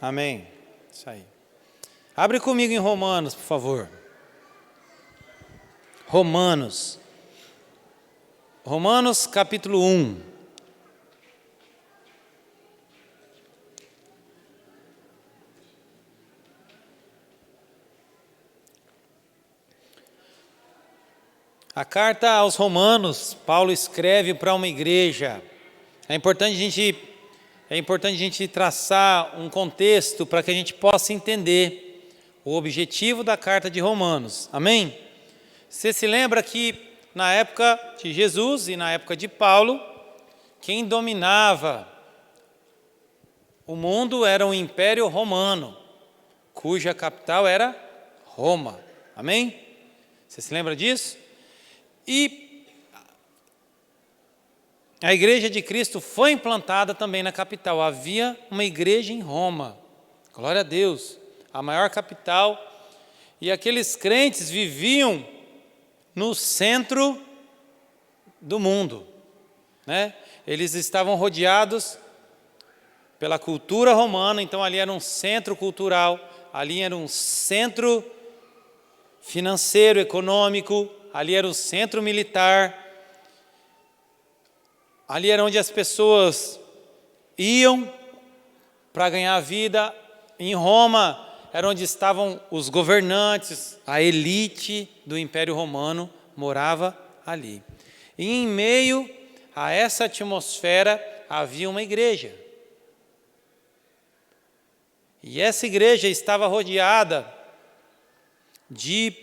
Amém. Isso aí. Abre comigo em Romanos, por favor. Romanos capítulo 1. A carta aos Romanos, Paulo escreve para uma igreja. É importante a gente traçar um contexto para que a gente possa entender o objetivo da carta de Romanos. Amém? Você se lembra que na época de Jesus e na época de Paulo, quem dominava o mundo era o Império Romano, cuja capital era Roma. Amém? Você se lembra disso? E a igreja de Cristo foi implantada também na capital. Havia uma igreja em Roma. Glória a Deus. A maior capital. E aqueles crentes viviam no centro do mundo, né? Eles estavam rodeados pela cultura romana, então ali era um centro cultural, ali era um centro financeiro, econômico, ali era um centro militar, ali era onde as pessoas iam para ganhar vida. Em Roma era onde estavam os governantes, a elite do Império Romano morava ali. E em meio a essa atmosfera havia uma igreja. E essa igreja estava rodeada de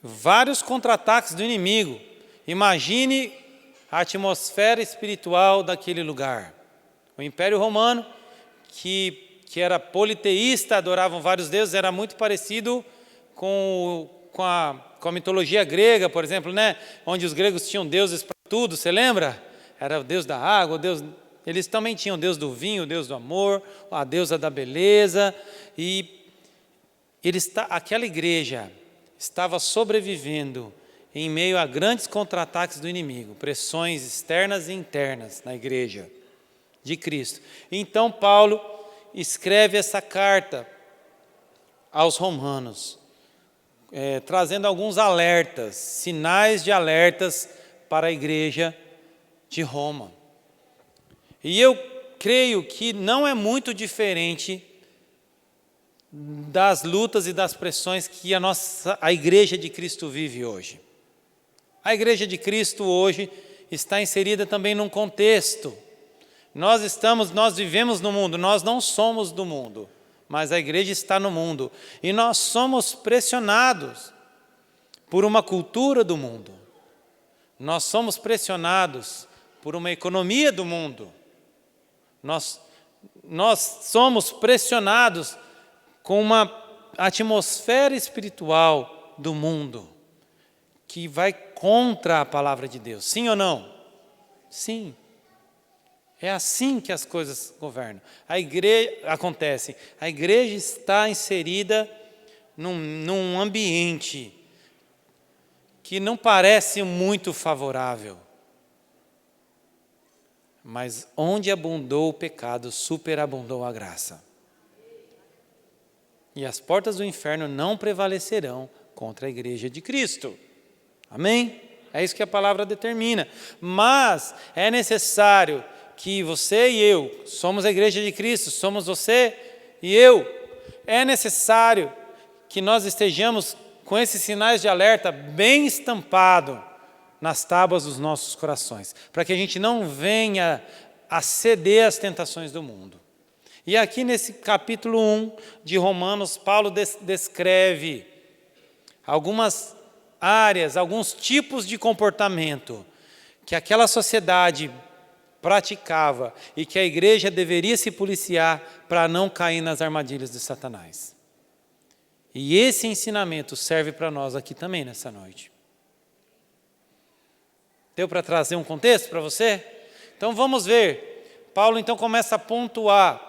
vários contra-ataques do inimigo. Imagine a atmosfera espiritual daquele lugar. O Império Romano, que era politeísta, adoravam vários deuses, era muito parecido com a mitologia grega, por exemplo, né? Onde os gregos tinham deuses para tudo, você lembra? Era o deus da água, eles também tinham o deus do vinho, o deus do amor, a deusa da beleza, e aquela igreja estava sobrevivendo em meio a grandes contra-ataques do inimigo, pressões externas e internas na igreja de Cristo. Então Paulo escreve essa carta aos romanos, trazendo alguns alertas, sinais de alertas para a igreja de Roma. E eu creio que não é muito diferente das lutas e das pressões que a igreja de Cristo vive hoje. A igreja de Cristo hoje está inserida também num contexto. Nós vivemos no mundo, nós não somos do mundo, mas a igreja está no mundo. E nós somos pressionados por uma cultura do mundo. Nós somos pressionados por uma economia do mundo. Nós somos pressionados com uma atmosfera espiritual do mundo que vai contra a palavra de Deus. Sim ou não? Sim. É assim que as coisas governam. A igreja está inserida num ambiente que não parece muito favorável. Mas onde abundou o pecado, superabundou a graça. E as portas do inferno não prevalecerão contra a igreja de Cristo. Amém? É isso que a palavra determina. Mas é necessário que você e eu, somos a igreja de Cristo, somos você e eu, é necessário que nós estejamos com esses sinais de alerta bem estampado nas tábuas dos nossos corações, para que a gente não venha a ceder às tentações do mundo. E aqui nesse capítulo 1 de Romanos, Paulo descreve algumas áreas, alguns tipos de comportamento que aquela sociedade praticava e que a igreja deveria se policiar para não cair nas armadilhas de Satanás. E esse ensinamento serve para nós aqui também nessa noite. Deu para trazer um contexto para você? Então vamos ver. Paulo então começa a pontuar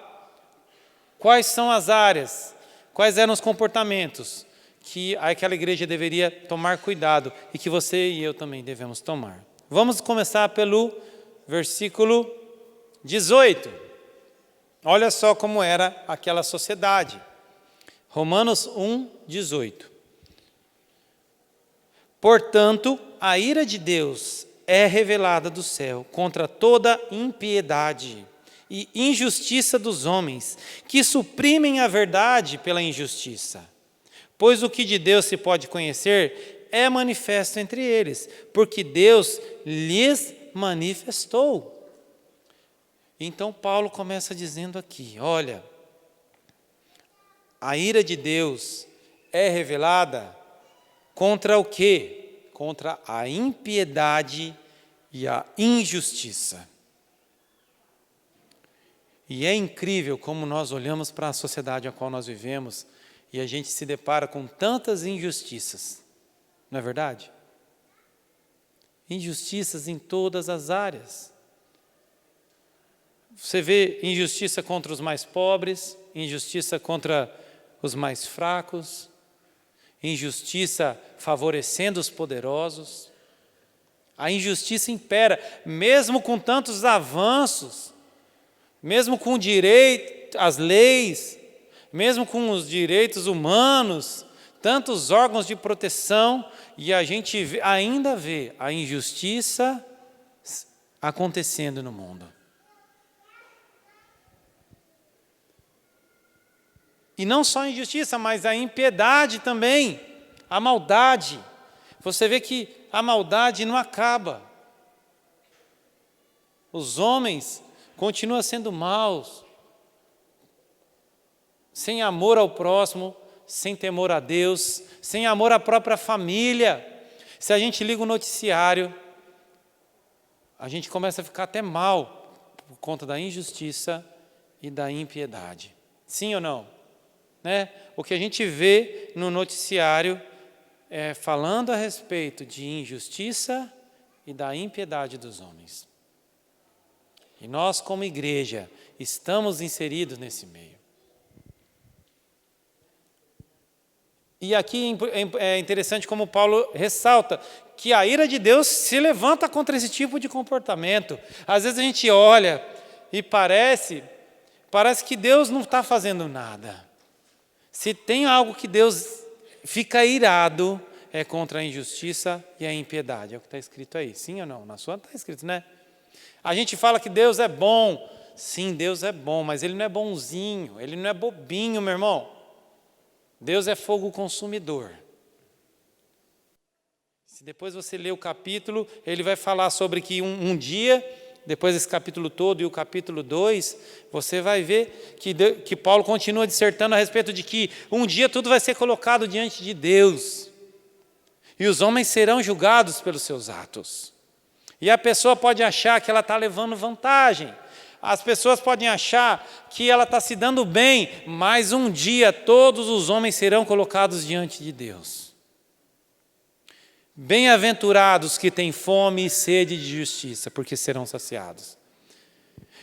quais são as áreas, quais eram os comportamentos que aquela igreja deveria tomar cuidado e que você e eu também devemos tomar. Vamos começar pelo versículo 18. Olha só como era aquela sociedade. Romanos 1:18. Portanto, a ira de Deus é revelada do céu contra toda impiedade e injustiça dos homens, que suprimem a verdade pela injustiça. Pois o que de Deus se pode conhecer é manifesto entre eles, porque Deus lhes manifestou. Então Paulo começa dizendo aqui, olha, a ira de Deus é revelada contra o quê? Contra a impiedade e a injustiça. E é incrível como nós olhamos para a sociedade a qual nós vivemos e a gente se depara com tantas injustiças, não é verdade? Injustiças em todas as áreas. Você vê injustiça contra os mais pobres, injustiça contra os mais fracos, injustiça favorecendo os poderosos. A injustiça impera, mesmo com tantos avanços, mesmo com o direito, as leis, mesmo com os direitos humanos, tantos órgãos de proteção, e a gente ainda vê a injustiça acontecendo no mundo. E não só a injustiça, mas a impiedade também, a maldade. Você vê que a maldade não acaba. Os homens continuam sendo maus, sem amor ao próximo, sem temor a Deus, sem amor à própria família. Se a gente liga o noticiário, a gente começa a ficar até mal por conta da injustiça e da impiedade. Sim ou não? Né? O que a gente vê no noticiário é falando a respeito de injustiça e da impiedade dos homens. E nós, como igreja, estamos inseridos nesse meio. E aqui é interessante como Paulo ressalta que a ira de Deus se levanta contra esse tipo de comportamento. Às vezes a gente olha e parece que Deus não está fazendo nada. Se tem algo que Deus fica irado, é contra a injustiça e a impiedade. É o que está escrito aí. Sim ou não? Na sua está escrito, né? A gente fala que Deus é bom. Sim, Deus é bom, mas Ele não é bonzinho, Ele não é bobinho, meu irmão. Deus é fogo consumidor. Se depois você ler o capítulo, ele vai falar sobre que um dia, depois desse capítulo todo e o capítulo 2, você vai ver que Paulo continua dissertando a respeito de que um dia tudo vai ser colocado diante de Deus. E os homens serão julgados pelos seus atos. E a pessoa pode achar que ela está levando vantagem. As pessoas podem achar que ela está se dando bem, mas um dia todos os homens serão colocados diante de Deus. Bem-aventurados que têm fome e sede de justiça, porque serão saciados.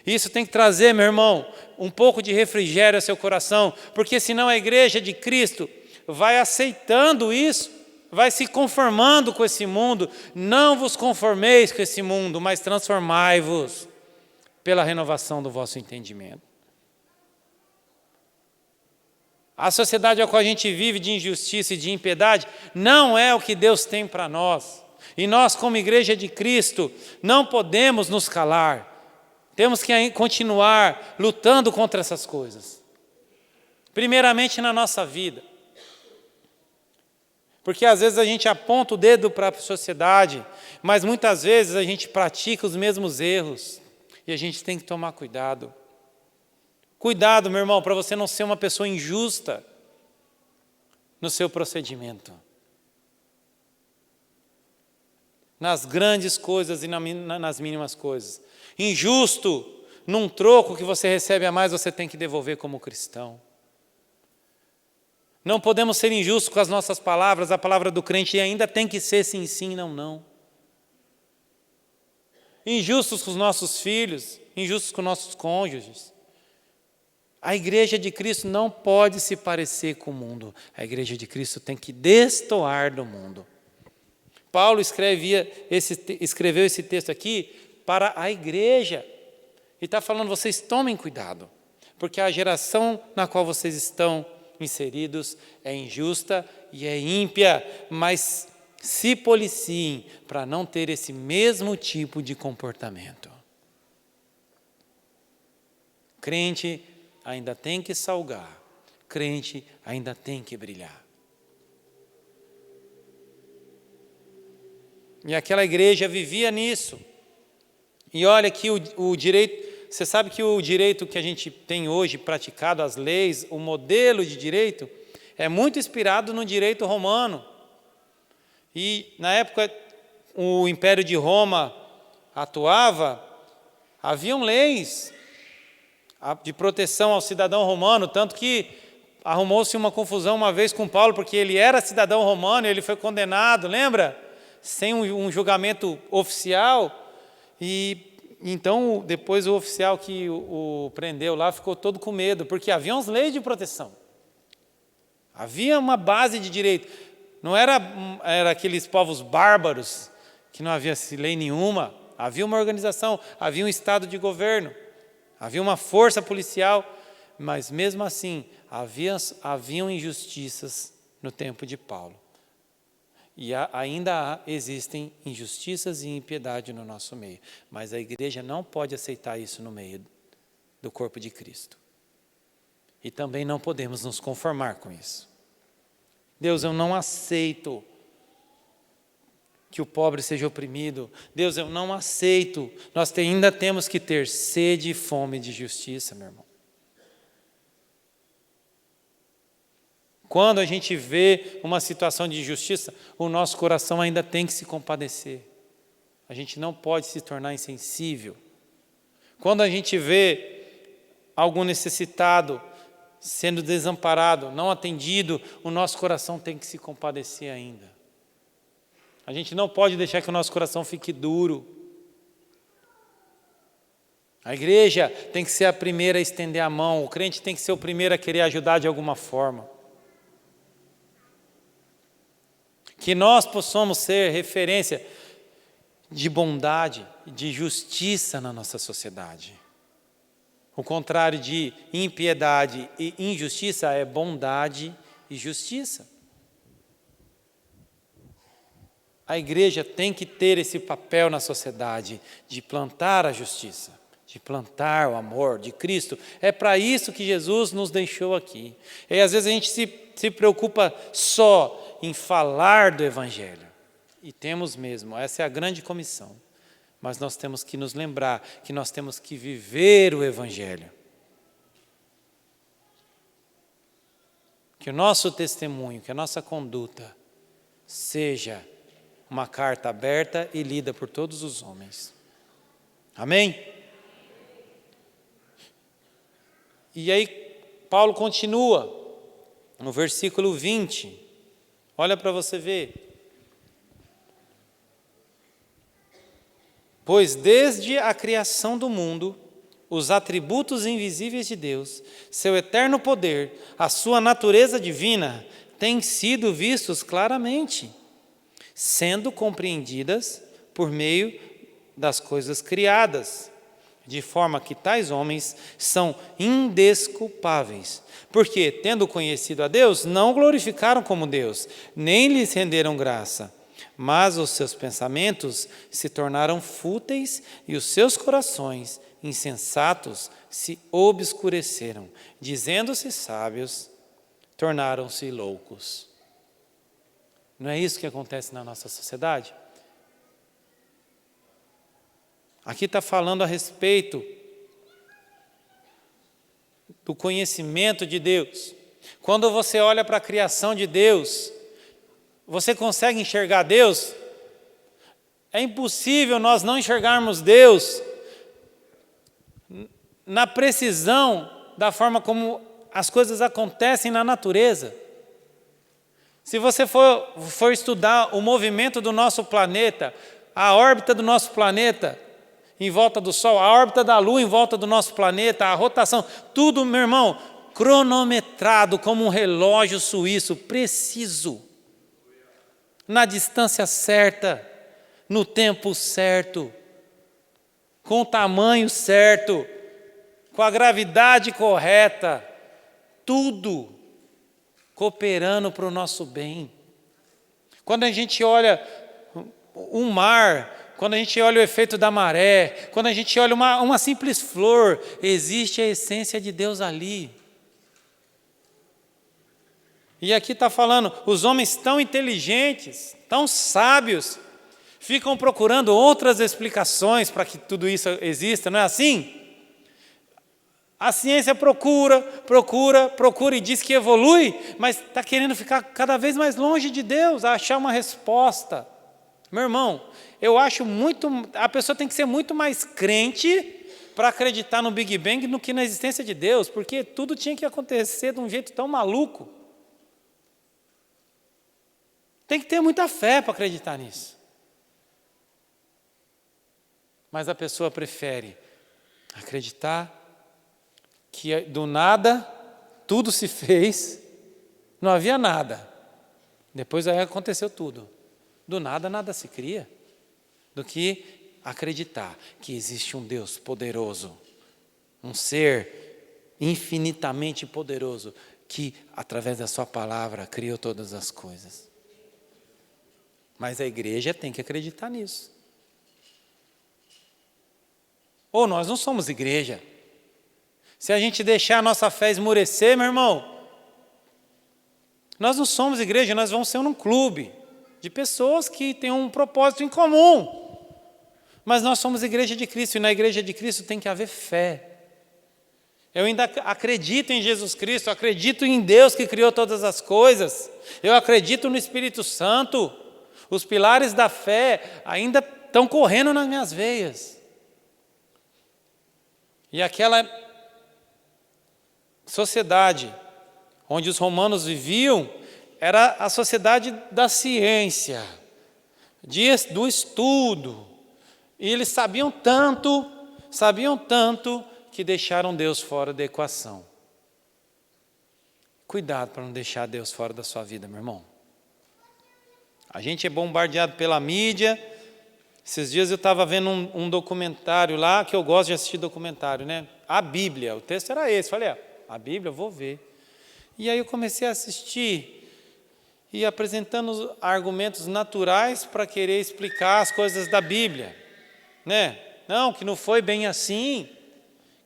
Isso tem que trazer, meu irmão, um pouco de refrigério ao seu coração, porque senão a igreja de Cristo vai aceitando isso, vai se conformando com esse mundo. Não vos conformeis com esse mundo, mas transformai-vos pela renovação do vosso entendimento. A sociedade a qual a gente vive de injustiça e de impiedade não é o que Deus tem para nós. E nós, como igreja de Cristo, não podemos nos calar. Temos que continuar lutando contra essas coisas. Primeiramente na nossa vida. Porque às vezes a gente aponta o dedo para a sociedade, mas muitas vezes a gente pratica os mesmos erros. E a gente tem que tomar cuidado. Cuidado, meu irmão, para você não ser uma pessoa injusta no seu procedimento. Nas grandes coisas e nas mínimas coisas. Injusto, num troco que você recebe a mais, você tem que devolver como cristão. Não podemos ser injustos com as nossas palavras, a palavra do crente ainda tem que ser sim, sim, não, não. Injustos com os nossos filhos, injustos com nossos cônjuges. A igreja de Cristo não pode se parecer com o mundo. A igreja de Cristo tem que destoar do mundo. Paulo escreveu esse texto aqui para a igreja. E está falando, vocês tomem cuidado. porque a geração na qual vocês estão inseridos é injusta e é ímpia, mas se policiem para não ter esse mesmo tipo de comportamento. Crente ainda tem que salgar, crente ainda tem que brilhar. E aquela igreja vivia nisso. E olha que o direito, você sabe que o direito que a gente tem hoje praticado, as leis, o modelo de direito, é muito inspirado no direito romano. E na época o Império de Roma atuava, haviam leis de proteção ao cidadão romano, tanto que arrumou-se uma confusão uma vez com Paulo, porque ele era cidadão romano e ele foi condenado, lembra? Sem um julgamento oficial. E então depois o oficial que o prendeu lá ficou todo com medo, porque havia umas leis de proteção. Havia uma base de direito. Não era aqueles povos bárbaros, que não havia lei nenhuma. Havia uma organização, havia um estado de governo, havia uma força policial, mas mesmo assim haviam injustiças no tempo de Paulo. E ainda existem injustiças e impiedade no nosso meio. Mas a igreja não pode aceitar isso no meio do corpo de Cristo. E também não podemos nos conformar com isso. Deus, eu não aceito que o pobre seja oprimido. Deus, eu não aceito. Nós ainda temos que ter sede e fome de justiça, meu irmão. Quando a gente vê uma situação de injustiça, o nosso coração ainda tem que se compadecer. A gente não pode se tornar insensível. Quando a gente vê algum necessitado sendo desamparado, não atendido, o nosso coração tem que se compadecer ainda. A gente não pode deixar que o nosso coração fique duro. A igreja tem que ser a primeira a estender a mão, o crente tem que ser o primeiro a querer ajudar de alguma forma. Que nós possamos ser referência de bondade, de justiça na nossa sociedade. O contrário de impiedade e injustiça é bondade e justiça. A igreja tem que ter esse papel na sociedade de plantar a justiça, de plantar o amor de Cristo. É para isso que Jesus nos deixou aqui. E às vezes a gente se preocupa só em falar do Evangelho. E temos mesmo, essa é a grande comissão. Mas nós temos que nos lembrar que nós temos que viver o Evangelho. Que o nosso testemunho, que a nossa conduta seja uma carta aberta e lida por todos os homens. Amém? E aí Paulo continua no versículo 20. Olha para você ver. Pois desde a criação do mundo, os atributos invisíveis de Deus, seu eterno poder, a sua natureza divina, têm sido vistos claramente, sendo compreendidas por meio das coisas criadas, de forma que tais homens são indesculpáveis, porque, tendo conhecido a Deus, não glorificaram como Deus, nem lhes renderam graça, mas os seus pensamentos se tornaram fúteis e os seus corações insensatos se obscureceram, dizendo-se sábios, tornaram-se loucos. Não é isso que acontece na nossa sociedade? Aqui está falando a respeito do conhecimento de Deus. Quando você olha para a criação de Deus, você consegue enxergar Deus? É impossível nós não enxergarmos Deus na precisão da forma como as coisas acontecem na natureza. Se você for estudar o movimento do nosso planeta, a órbita do nosso planeta em volta do Sol, a órbita da Lua em volta do nosso planeta, a rotação, tudo, meu irmão, cronometrado como um relógio suíço, preciso, na distância certa, no tempo certo, com o tamanho certo, com a gravidade correta, tudo cooperando para o nosso bem. Quando a gente olha o mar, quando a gente olha o efeito da maré, quando a gente olha uma simples flor, existe a essência de Deus ali. E aqui está falando, os homens tão inteligentes, tão sábios, ficam procurando outras explicações para que tudo isso exista, não é assim? A ciência procura e diz que evolui, mas está querendo ficar cada vez mais longe de Deus, a achar uma resposta. Meu irmão, eu acho a pessoa tem que ser muito mais crente para acreditar no Big Bang do que na existência de Deus, porque tudo tinha que acontecer de um jeito tão maluco. Tem que ter muita fé para acreditar nisso. Mas a pessoa prefere acreditar que do nada tudo se fez, não havia nada. Depois aí aconteceu tudo. Do nada nada se cria, do que acreditar que existe um Deus poderoso, um ser infinitamente poderoso, que através da sua palavra criou todas as coisas. Mas a igreja tem que acreditar nisso. Ou nós não somos igreja. Se a gente deixar a nossa fé esmurecer, meu irmão, nós não somos igreja, nós vamos ser um clube de pessoas que têm um propósito em comum. Mas nós somos igreja de Cristo, e na igreja de Cristo tem que haver fé. Eu ainda acredito em Jesus Cristo, acredito em Deus que criou todas as coisas, eu acredito no Espírito Santo. Os pilares da fé ainda estão correndo nas minhas veias. E aquela sociedade onde os romanos viviam era a sociedade da ciência, do estudo. E eles sabiam tanto que deixaram Deus fora da equação. Cuidado para não deixar Deus fora da sua vida, meu irmão. A gente é bombardeado pela mídia. Esses dias eu estava vendo um documentário lá, que eu gosto de assistir documentário, né? A Bíblia, o texto era esse. Falei, a Bíblia eu vou ver. E aí eu comecei a assistir e apresentando argumentos naturais para querer explicar as coisas da Bíblia, né? Não, que não foi bem assim,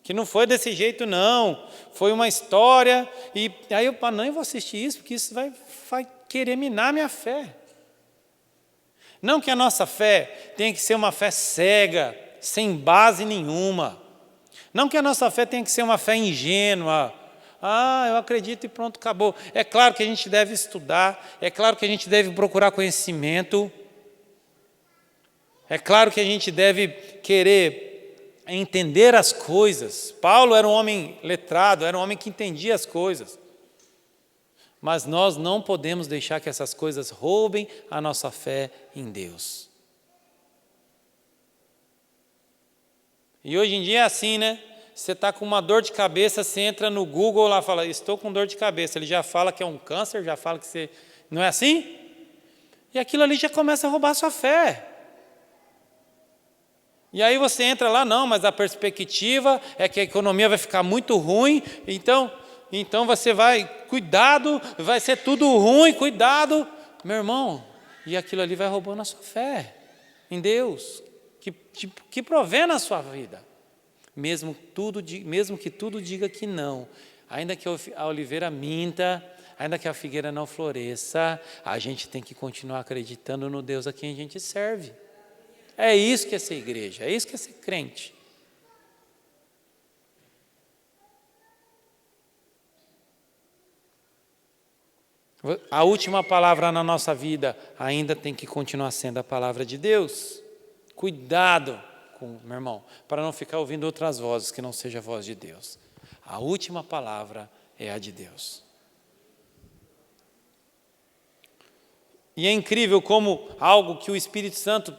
que não foi desse jeito não, foi uma história. E aí eu não vou assistir isso, porque isso vai querer minar minha fé. Não que a nossa fé tenha que ser uma fé cega, sem base nenhuma. Não que a nossa fé tenha que ser uma fé ingênua. Eu acredito e pronto, acabou. É claro que a gente deve estudar, é claro que a gente deve procurar conhecimento, é claro que a gente deve querer entender as coisas. Paulo era um homem letrado, era um homem que entendia as coisas. Mas nós não podemos deixar que essas coisas roubem a nossa fé em Deus. E hoje em dia é assim, né? Você está com uma dor de cabeça, você entra no Google lá e fala, estou com dor de cabeça. Ele já fala que é um câncer, já fala que você... Não é assim? E aquilo ali já começa a roubar a sua fé. E aí você entra lá, não, mas a perspectiva é que a economia vai ficar muito ruim, então você vai, cuidado, vai ser tudo ruim, cuidado. Meu irmão, e aquilo ali vai roubando a sua fé em Deus, que provê na sua vida. Mesmo que tudo diga que não, ainda que a oliveira minta, ainda que a figueira não floresça, a gente tem que continuar acreditando no Deus a quem a gente serve. É isso que é ser igreja, é isso que é ser crente. A última palavra na nossa vida ainda tem que continuar sendo a palavra de Deus. Cuidado, meu irmão, para não ficar ouvindo outras vozes que não seja a voz de Deus. A última palavra é a de Deus. E é incrível como algo que o Espírito Santo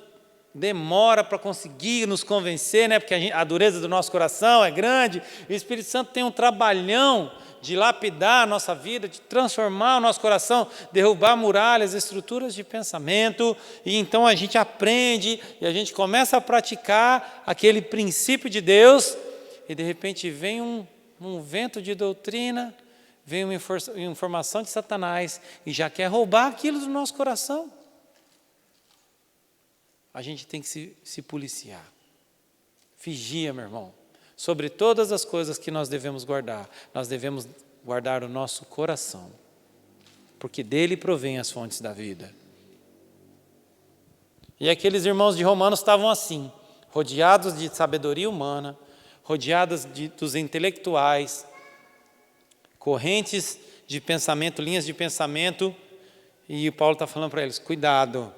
demora para conseguir nos convencer, né? Porque a dureza do nosso coração é grande. E o Espírito Santo tem um trabalhão de lapidar a nossa vida, de transformar o nosso coração, derrubar muralhas, estruturas de pensamento, e então a gente aprende e a gente começa a praticar aquele princípio de Deus, e de repente vem um vento de doutrina, vem uma informação de Satanás e já quer roubar aquilo do nosso coração. A gente tem que se policiar. Vigia, meu irmão. Sobre todas as coisas que nós devemos guardar o nosso coração, porque dele provém as fontes da vida. E aqueles irmãos de Romanos estavam assim, rodeados de sabedoria humana, rodeados dos intelectuais, correntes de pensamento, linhas de pensamento, e Paulo está falando para eles, cuidado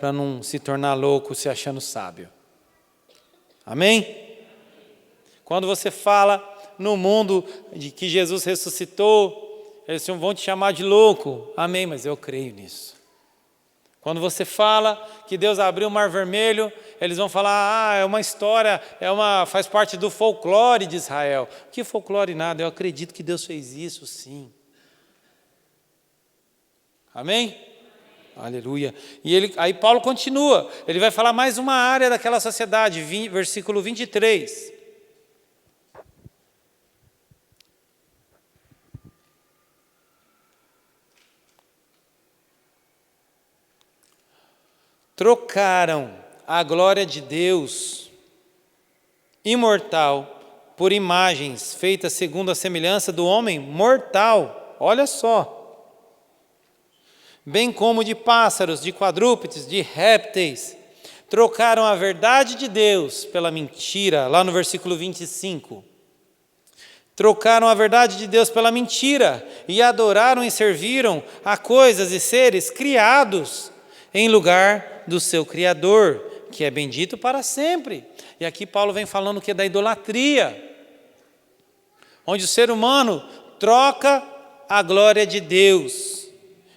para não se tornar louco se achando sábio. Amém? Quando você fala no mundo de que Jesus ressuscitou, eles vão te chamar de louco. Amém, mas eu creio nisso. Quando você fala que Deus abriu o Mar Vermelho, eles vão falar, é uma história, faz parte do folclore de Israel. Que folclore nada, eu acredito que Deus fez isso sim. Amém? Aleluia. E aí Paulo continua, ele vai falar mais uma área daquela sociedade, versículo 23. Trocaram a glória de Deus imortal por imagens feitas segundo a semelhança do homem mortal. Olha só. Bem como de pássaros, de quadrúpedes, de répteis, trocaram a verdade de Deus pela mentira, lá no versículo 25. Trocaram a verdade de Deus pela mentira e adoraram e serviram a coisas e seres criados em lugar do seu Criador, que é bendito para sempre. E aqui Paulo vem falando que é da idolatria, onde o ser humano troca a glória de Deus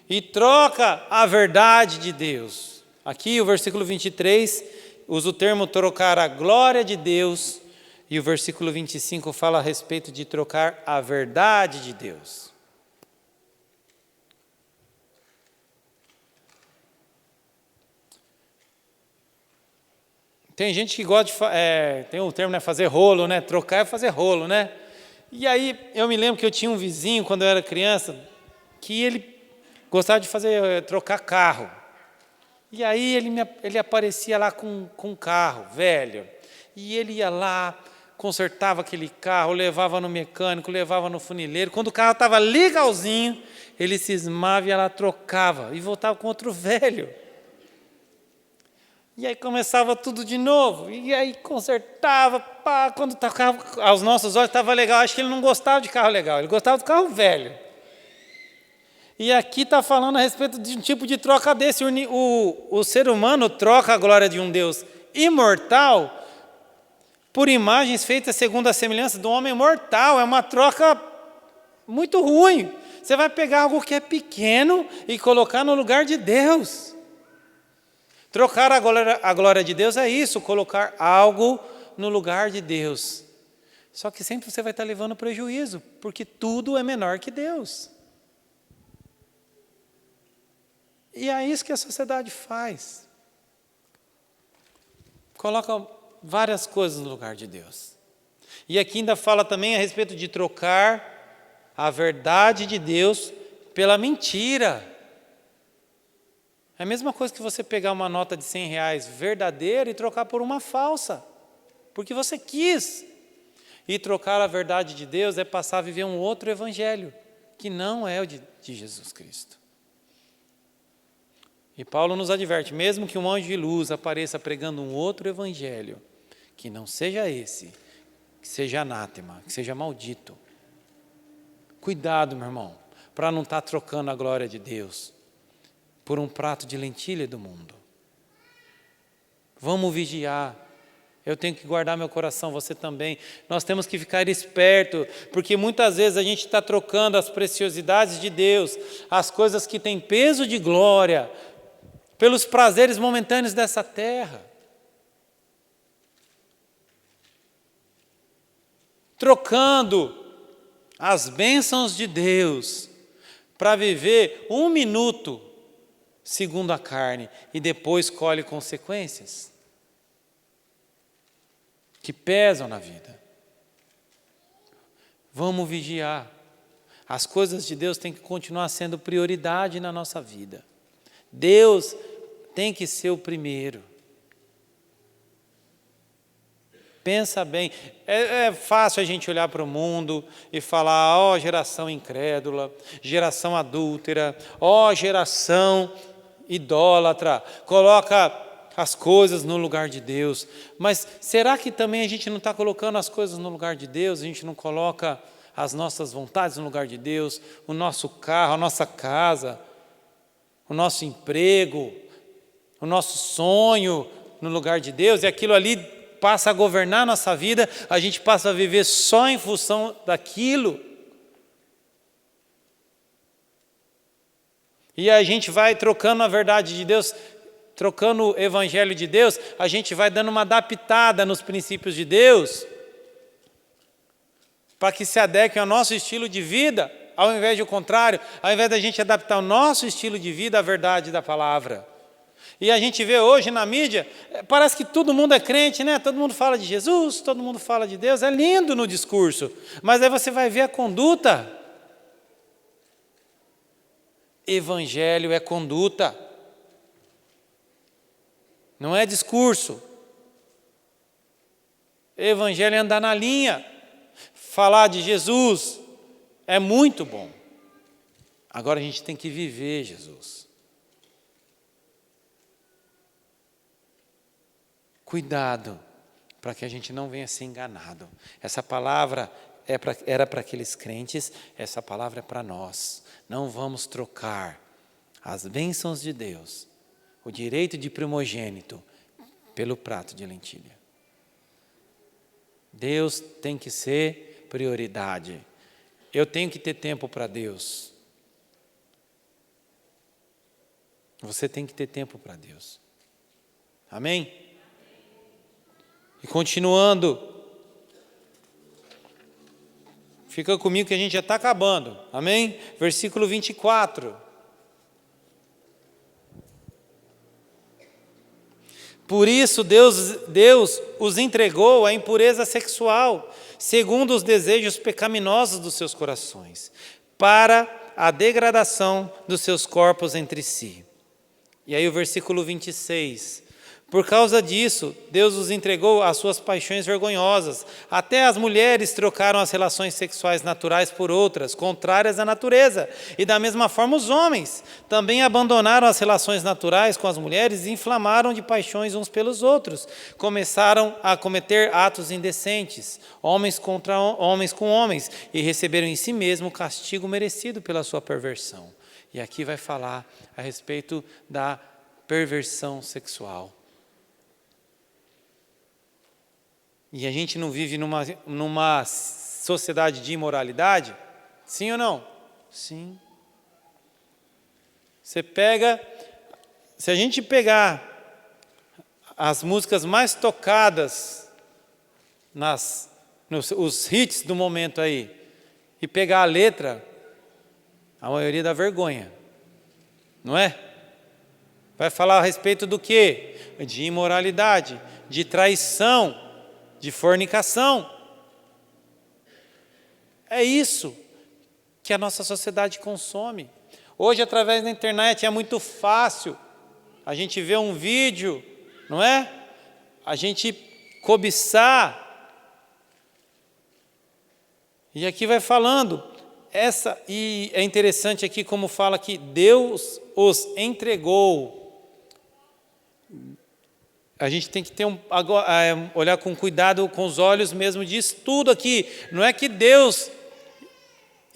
e troca a verdade de Deus. Aqui o versículo 23 usa o termo trocar a glória de Deus, e o versículo 25 fala a respeito de trocar a verdade de Deus. Tem gente que gosta de... tem um termo, né? Fazer rolo, né? Trocar é fazer rolo, né? E aí, eu me lembro que eu tinha um vizinho, quando eu era criança, que ele gostava de trocar carro. E aí, ele aparecia lá com um carro velho. E ele ia lá, consertava aquele carro, levava no mecânico, levava no funileiro. Quando o carro estava legalzinho, ele cismava e ia lá, trocava. E voltava com outro velho. E aí começava tudo de novo, e aí consertava, quando o carro, aos nossos olhos estava legal, acho que ele não gostava de carro legal, ele gostava do carro velho. E aqui está falando a respeito de um tipo de troca desse, o ser humano troca a glória de um Deus imortal por imagens feitas segundo a semelhança do homem mortal, é uma troca muito ruim. Você vai pegar algo que é pequeno e colocar no lugar de Deus. Trocar a glória de Deus é isso, colocar algo no lugar de Deus. Só que sempre você vai estar levando prejuízo, porque tudo é menor que Deus. E é isso que a sociedade faz. Coloca várias coisas no lugar de Deus. E aqui ainda fala também a respeito de trocar a verdade de Deus pela mentira. É a mesma coisa que você pegar uma nota de R$100 verdadeira e trocar por uma falsa, porque você quis. E trocar a verdade de Deus é passar a viver um outro evangelho, que não é o de Jesus Cristo. E Paulo nos adverte, mesmo que um anjo de luz apareça pregando um outro evangelho, que não seja esse, que seja anátema, que seja maldito. Cuidado, meu irmão, para não estar trocando a glória de Deus por um prato de lentilha do mundo. Vamos vigiar. Eu tenho que guardar meu coração, você também. Nós temos que ficar esperto, porque muitas vezes a gente está trocando as preciosidades de Deus, as coisas que têm peso de glória, pelos prazeres momentâneos dessa terra. Trocando as bênçãos de Deus para viver 1 minuto segundo a carne, e depois colhe consequências. que pesam na vida. Vamos vigiar. As coisas de Deus têm que continuar sendo prioridade na nossa vida. Deus tem que ser o primeiro. Pensa bem, é fácil a gente olhar para o mundo e falar, ó geração incrédula, geração adúltera, ó geração idólatra, coloca as coisas no lugar de Deus. Mas será que também a gente não está colocando as coisas no lugar de Deus? A gente não coloca as nossas vontades no lugar de Deus, o nosso carro, a nossa casa, o nosso emprego, o nosso sonho no lugar de Deus, e aquilo ali passa a governar a nossa vida, a gente passa a viver só em função daquilo. E a gente vai trocando a verdade de Deus, trocando o evangelho de Deus, a gente vai dando uma adaptada nos princípios de Deus, para que se adequem ao nosso estilo de vida, ao invés de o contrário, ao invés da gente adaptar o nosso estilo de vida à verdade da palavra. E a gente vê hoje na mídia, parece que todo mundo é crente, né? Todo mundo fala de Jesus, todo mundo fala de Deus, é lindo no discurso, mas aí você vai ver a conduta. Evangelho é conduta, não é discurso. Evangelho é andar na linha. Falar de Jesus é muito bom. Agora a gente tem que viver Jesus. Cuidado, para que a gente não venha ser enganado. Essa palavra era para aqueles crentes, essa palavra é para nós. Não vamos trocar as bênçãos de Deus, o direito de primogênito, pelo prato de lentilha. Deus tem que ser prioridade. Eu tenho que ter tempo para Deus. Você tem que ter tempo para Deus. Amém? E continuando, fica comigo que a gente já está acabando. Amém? Versículo 24. Por isso Deus os entregou à impureza sexual, segundo os desejos pecaminosos dos seus corações, para a degradação dos seus corpos entre si. E aí o versículo 26. Por causa disso, Deus os entregou às suas paixões vergonhosas. Até as mulheres trocaram as relações sexuais naturais por outras, contrárias à natureza. E da mesma forma os homens também abandonaram as relações naturais com as mulheres e inflamaram de paixões uns pelos outros. Começaram a cometer atos indecentes, homens contra homens com homens, e receberam em si mesmo o castigo merecido pela sua perversão. E aqui vai falar a respeito da perversão sexual. E a gente não vive numa sociedade de imoralidade? Sim ou não? Sim. Se a gente pegar as músicas mais tocadas, os hits do momento aí, e pegar a letra, a maioria dá vergonha, não é? Vai falar a respeito do quê? De imoralidade, de traição, de fornicação. É isso que a nossa sociedade consome. Hoje, através da internet, é muito fácil a gente ver um vídeo, não é? A gente cobiçar. E aqui vai falando, e é interessante aqui como fala que Deus os entregou. A gente tem que olhar com cuidado, com os olhos mesmo de estudo aqui. Não é que Deus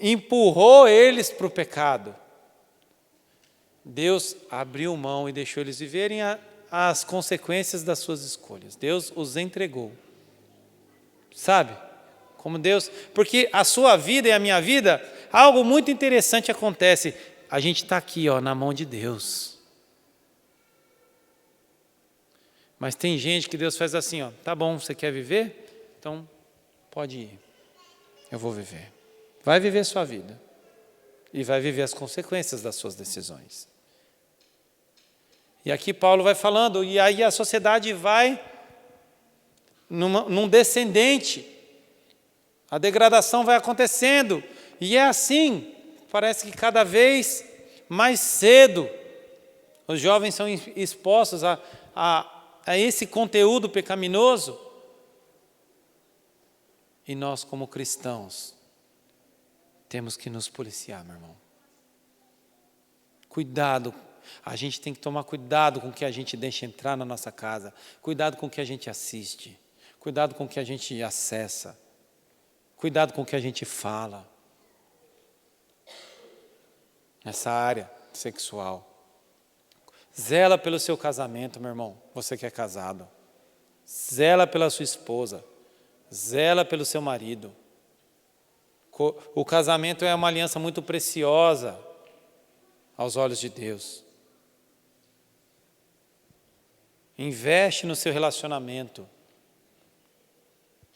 empurrou eles para o pecado. Deus abriu mão e deixou eles viverem as consequências das suas escolhas. Deus os entregou. Sabe? Como Deus... Porque a sua vida e a minha vida, algo muito interessante acontece. A gente está aqui, na mão de Deus. Mas tem gente que Deus faz assim, tá bom, você quer viver? Então, pode ir. Eu vou viver. Vai viver sua vida. E vai viver as consequências das suas decisões. E aqui Paulo vai falando, e aí a sociedade vai num descendente. A degradação vai acontecendo. E é assim, parece que cada vez mais cedo os jovens são expostos a esse conteúdo pecaminoso. E nós, como cristãos, temos que nos policiar, meu irmão. Cuidado, a gente tem que tomar cuidado com o que a gente deixa entrar na nossa casa. Cuidado com o que a gente assiste. Cuidado com o que a gente acessa. Cuidado com o que a gente fala. Nessa área sexual. Zela pelo seu casamento, meu irmão, você que é casado. Zela pela sua esposa. Zela pelo seu marido. O casamento é uma aliança muito preciosa aos olhos de Deus. Investe no seu relacionamento.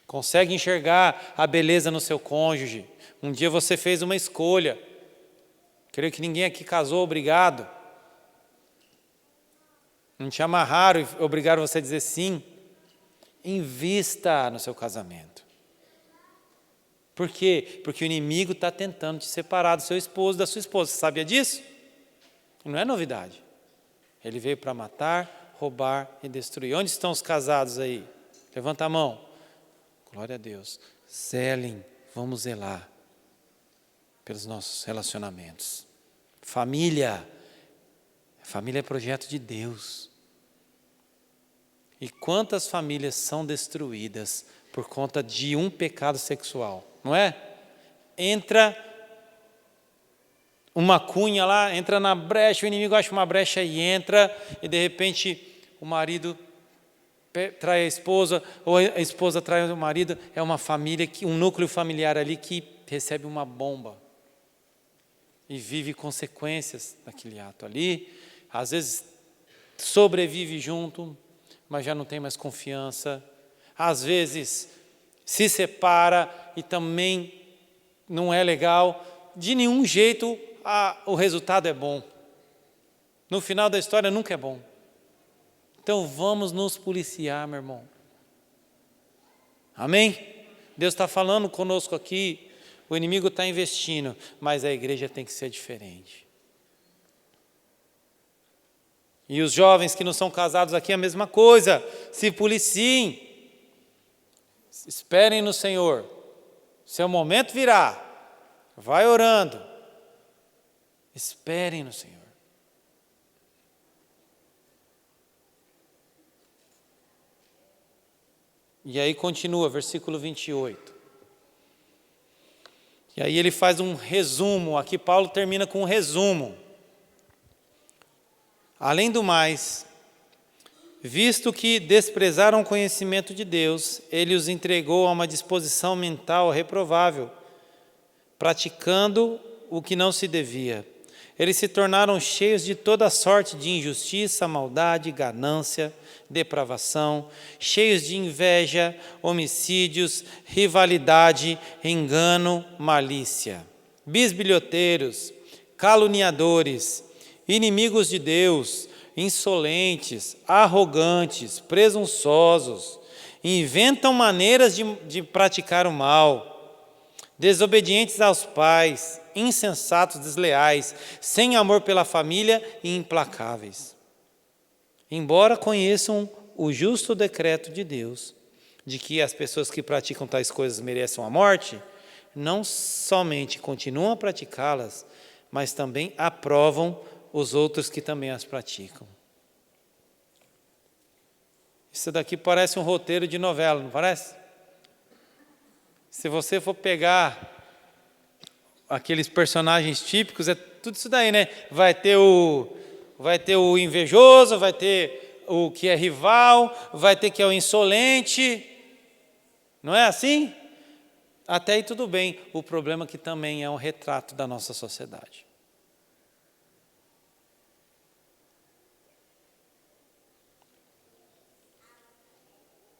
Consegue enxergar a beleza no seu cônjuge. Um dia você fez uma escolha. Creio que ninguém aqui casou obrigado. Não te amarraram e obrigaram você a dizer sim. Invista no seu casamento. Por quê? Porque o inimigo está tentando te separar do seu esposo, da sua esposa. Você sabia disso? Não é novidade. Ele veio para matar, roubar e destruir. Onde estão os casados aí? Levanta a mão. Glória a Deus. Zelem, vamos zelar pelos nossos relacionamentos. Família. Família é projeto de Deus. E quantas famílias são destruídas por conta de um pecado sexual, não é? Entra uma cunha lá, entra na brecha, o inimigo acha uma brecha e entra, e de repente o marido trai a esposa, ou a esposa trai o marido. É uma família, um núcleo familiar ali que recebe uma bomba e vive consequências daquele ato ali. Às vezes sobrevive junto, mas já não tem mais confiança. Às vezes se separa e também não é legal. De nenhum jeito o resultado é bom. No final da história nunca é bom. Então vamos nos policiar, meu irmão. Amém? Deus está falando conosco aqui. O inimigo está investindo, mas a igreja tem que ser diferente. E os jovens que não são casados aqui, a mesma coisa. Se policiem. Esperem no Senhor. Seu momento virá. Vai orando. Esperem no Senhor. E aí continua, versículo 28. E aí ele faz um resumo. Aqui Paulo termina com um resumo. Além do mais, visto que desprezaram o conhecimento de Deus, ele os entregou a uma disposição mental reprovável, praticando o que não se devia. Eles se tornaram cheios de toda sorte de injustiça, maldade, ganância, depravação, cheios de inveja, homicídios, rivalidade, engano, malícia. Bisbilhoteiros, caluniadores, inimigos de Deus, insolentes, arrogantes, presunçosos, inventam maneiras de praticar o mal, desobedientes aos pais, insensatos, desleais, sem amor pela família e implacáveis. Embora conheçam o justo decreto de Deus, de que as pessoas que praticam tais coisas mereçam a morte, não somente continuam a praticá-las, mas também aprovam os outros que também as praticam. Isso daqui parece um roteiro de novela, não parece? Se você for pegar aqueles personagens típicos, é tudo isso daí, né? Vai ter o invejoso, vai ter o que é rival, vai ter que é o insolente. Não é assim? Até aí tudo bem. O problema é que também é um retrato da nossa sociedade.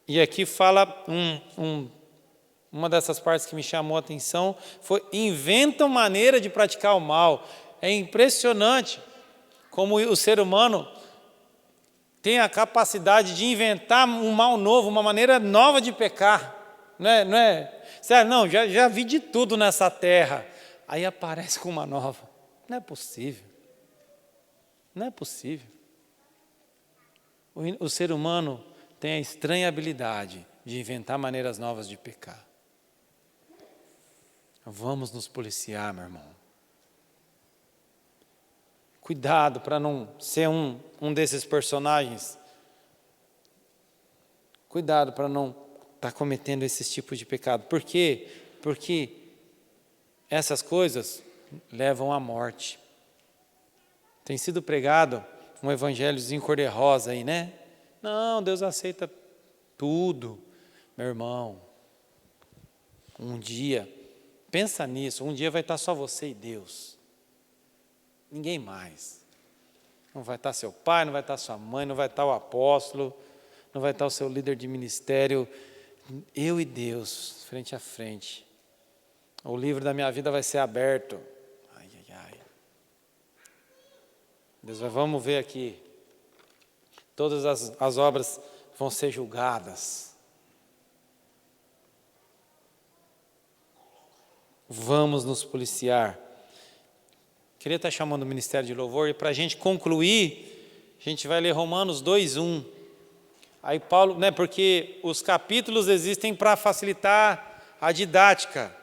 E aqui fala uma dessas partes que me chamou a atenção, foi inventam maneira de praticar o mal. É impressionante como o ser humano tem a capacidade de inventar um mal novo, uma maneira nova de pecar. Não é? Sério, não, já vi de tudo nessa terra. Aí aparece com uma nova. Não é possível. Não é possível. O ser humano tem a estranha habilidade de inventar maneiras novas de pecar. Vamos nos policiar, meu irmão. Cuidado para não ser um desses personagens. Cuidado para não estar cometendo esses tipos de pecado. Por quê? Porque essas coisas levam à morte. Tem sido pregado um evangelhozinho cor-de-rosa aí, né? Não, Deus aceita tudo. Meu irmão, um dia, pensa nisso, um dia vai estar só você e Deus. Ninguém mais. Não vai estar seu pai, não vai estar sua mãe, não vai estar o apóstolo, não vai estar o seu líder de ministério. Eu e Deus, frente a frente. O livro da minha vida vai ser aberto. Ai, ai, ai. Deus vai, vamos ver aqui. Todas as obras vão ser julgadas. Vamos nos policiar. Queria estar chamando o Ministério de Louvor, e para a gente concluir, a gente vai ler Romanos 2:1. Aí Paulo, porque os capítulos existem para facilitar a didática,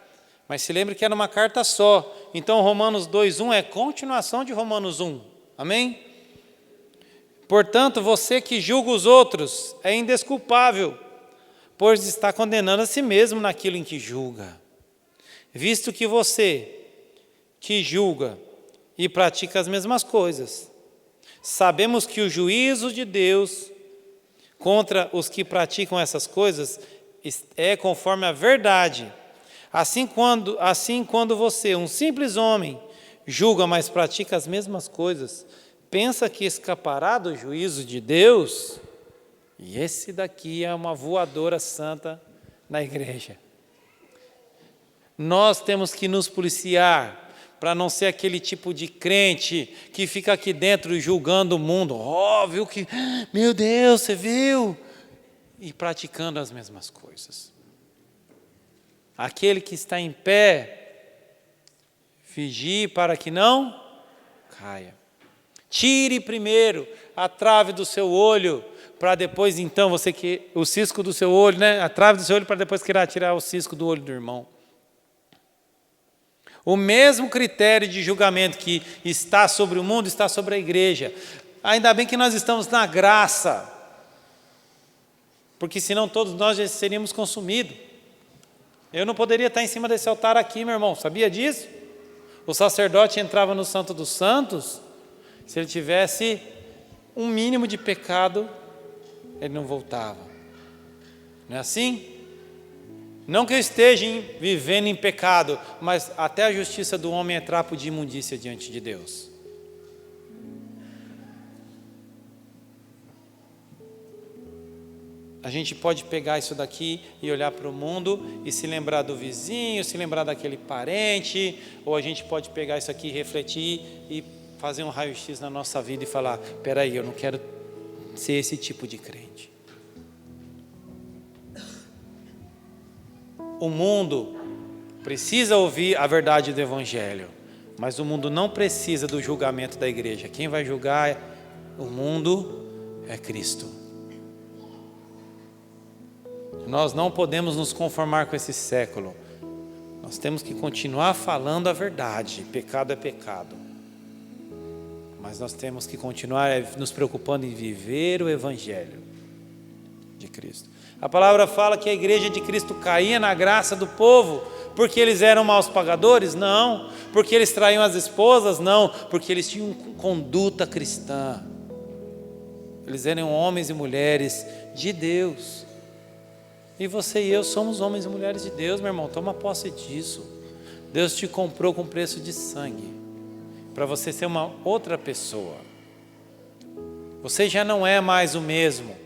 mas se lembre que era uma carta só. Então Romanos 2:1 é continuação de Romanos 1. Amém? Portanto, você que julga os outros é indesculpável, pois está condenando a si mesmo naquilo em que julga. Visto que você que julga e pratica as mesmas coisas, sabemos que o juízo de Deus contra os que praticam essas coisas é conforme a verdade. Assim, quando você, um simples homem, julga, mas pratica as mesmas coisas, pensa que escapará do juízo de Deus? E esse daqui é uma voadora santa na igreja. Nós temos que nos policiar para não ser aquele tipo de crente que fica aqui dentro julgando o mundo. Viu que, meu Deus, você viu? E praticando as mesmas coisas. Aquele que está em pé, vigie para que não caia. Tire primeiro a trave do seu olho, para depois então o cisco do seu olho, a trave do seu olho, para depois querer tirar o cisco do olho do irmão. O mesmo critério de julgamento que está sobre o mundo está sobre a igreja. Ainda bem que nós estamos na graça, porque senão todos nós já seríamos consumidos. Eu não poderia estar em cima desse altar aqui, meu irmão, sabia disso? O sacerdote entrava no Santo dos Santos, se ele tivesse um mínimo de pecado, ele não voltava. Não é assim? Não que eu esteja vivendo em pecado, mas até a justiça do homem é trapo de imundícia diante de Deus. A gente pode pegar isso daqui e olhar para o mundo e se lembrar do vizinho, se lembrar daquele parente, ou a gente pode pegar isso aqui e refletir e fazer um raio-x na nossa vida e falar, peraí, eu não quero ser esse tipo de crente. O mundo precisa ouvir a verdade do Evangelho, mas o mundo não precisa do julgamento da igreja. Quem vai julgar o mundo é Cristo. Nós não podemos nos conformar com esse século. Nós temos que continuar falando a verdade. Pecado é pecado. Mas nós temos que continuar nos preocupando em viver o Evangelho de Cristo. A palavra fala que a igreja de Cristo caía na graça do povo, porque eles eram maus pagadores? Não. Porque eles traíam as esposas? Não. Porque eles tinham conduta cristã. Eles eram homens e mulheres de Deus. E você e eu somos homens e mulheres de Deus, meu irmão. Toma posse disso. Deus te comprou com preço de sangue, para você ser uma outra pessoa. Você já não é mais o mesmo.